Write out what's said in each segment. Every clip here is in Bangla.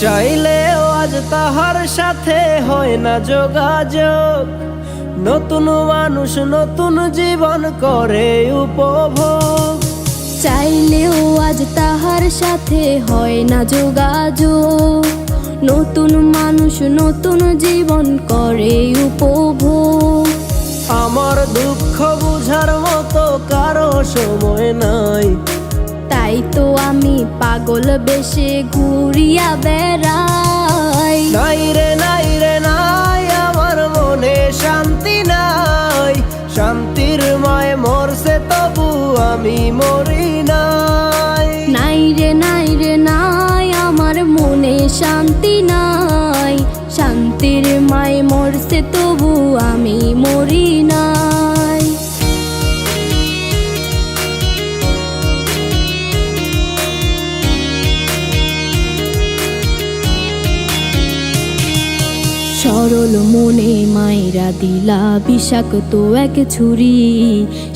চাইলেও আজ তাহার সাথে হয় না যোগাযোগ। নতুন মানুষ নতুন জীবন করে উপভোগ। চাইলেও আজ তাহার সাথে হয় না যোগাযোগ। নতুন মানুষ নতুন জীবন করে উপভোগ। আমার দুঃখ বুঝার মতো কারো সময় নাই, তাই তো আমি পাগল বেশে ঘুরিয়া বেড়াই। নাই রে নাই রে নাই, আমার মনে শান্তি নাই। শান্তির মায় মরছে তবু আমি মরি নাই। নাই রে নাই রে নাই, আমার মনে শান্তি নাই। শান্তির মায় মরছে তবু আমি মরি নাই। সরল মনে মায়েরা দিলা বিষাক্ত এক ছুরি।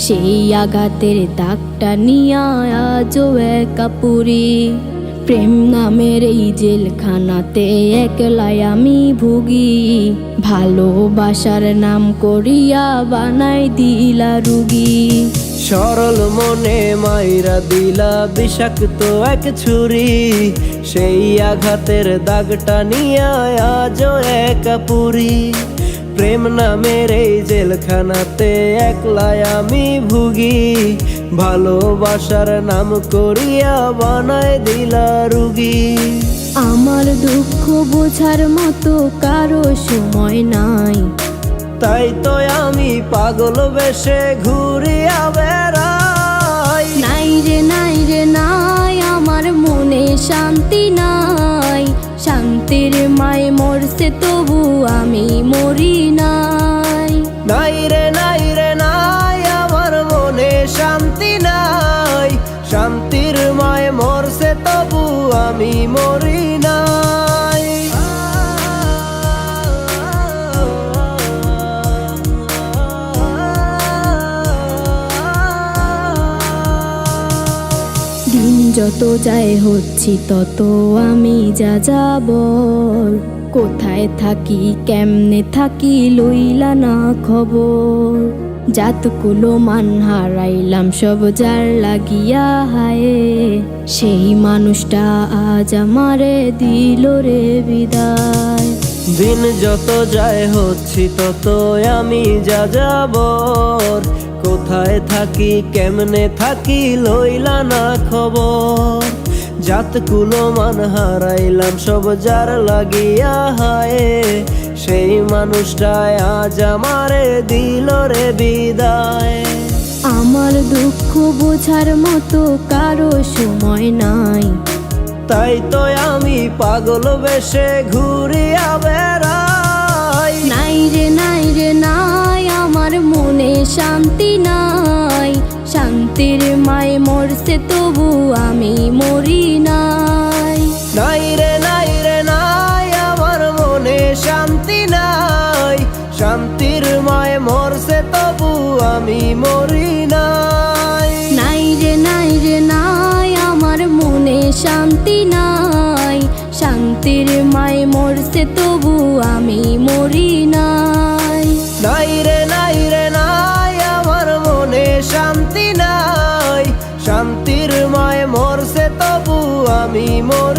সেই আঘাতের দাগটা নিয়া আজও একা পুরি। প্রেম নামের এই জেলখানাতে একলাই আমি ভুগি। ভালোবাসার নাম করিয়া বানাই দিলা রুগী। সরল মনে মাইরা দিলা বিষাক্ত এক ছুরি। সেই আঘাতের দাগটা নিয়া আজও একা পুরি। প্রেম নামের এই জেলখানাতে একলাই আমি ভুগি। ভালোবাসার নাম করিয়া বানায় দিলা রুগী। আমার দুঃখ বোঝার মতো কারো সময় নাই, তাই তো আমি পাগল বেশে ঘুরিয়া বেড়াই। নাই রে নাই রে নাই, আমার মনে শান্তি নাই। শান্তির মায় মরছে তবু আমি মরি নাই। নাই রে নাই রে নাই, আমার মনে শান্তি নাই। শান্তির মায় মরছে তবু আমি মরি নাই। দিন যত যায় হচ্ছি তত আমি যা যাবর। কোথায় থাকি কেমনে থাকি লইলা না খবর। জাতকুলো মান হারাইলাম সব যার লাগিয়া হায়। সেই মানুষটা আজ আমারে দিল রে বিদায়। দিন যত যায় হচ্ছি তত আমি যা যাবর। কোথায় থাকি কেমনে থাকি লইলা না খবর। জাতকুলো মান হারাইলাম সব যার লাগিয়া হায়। সেই মানুষটাই আজ আমারে দিল রে বিদায়। আমার দুঃখ বোঝার মতো কারো সময় নাই, তাই তো আমি পাগল বেশে ঘুরিয়া বেড়াই। নাই রে নাই রে নাই, আমার মনে শান্তি নাই। শান্তির মায় মরছে তবু আমি মরি নাই। নাই রে নাই রে নাই, আমার মনে শান্তি নাই। শান্তির মায় মরছে তবু আমি মরি নাই। নাই রে নাই রে নাই, আমার মনে শান্তি নাই। শান্তির মায় মরছে তবু আমি মরি নাই। নাই রে নাই রে নাই, আমার মনে শান্তি নাই। শান্তির মায় মরছে তবু আমি মরি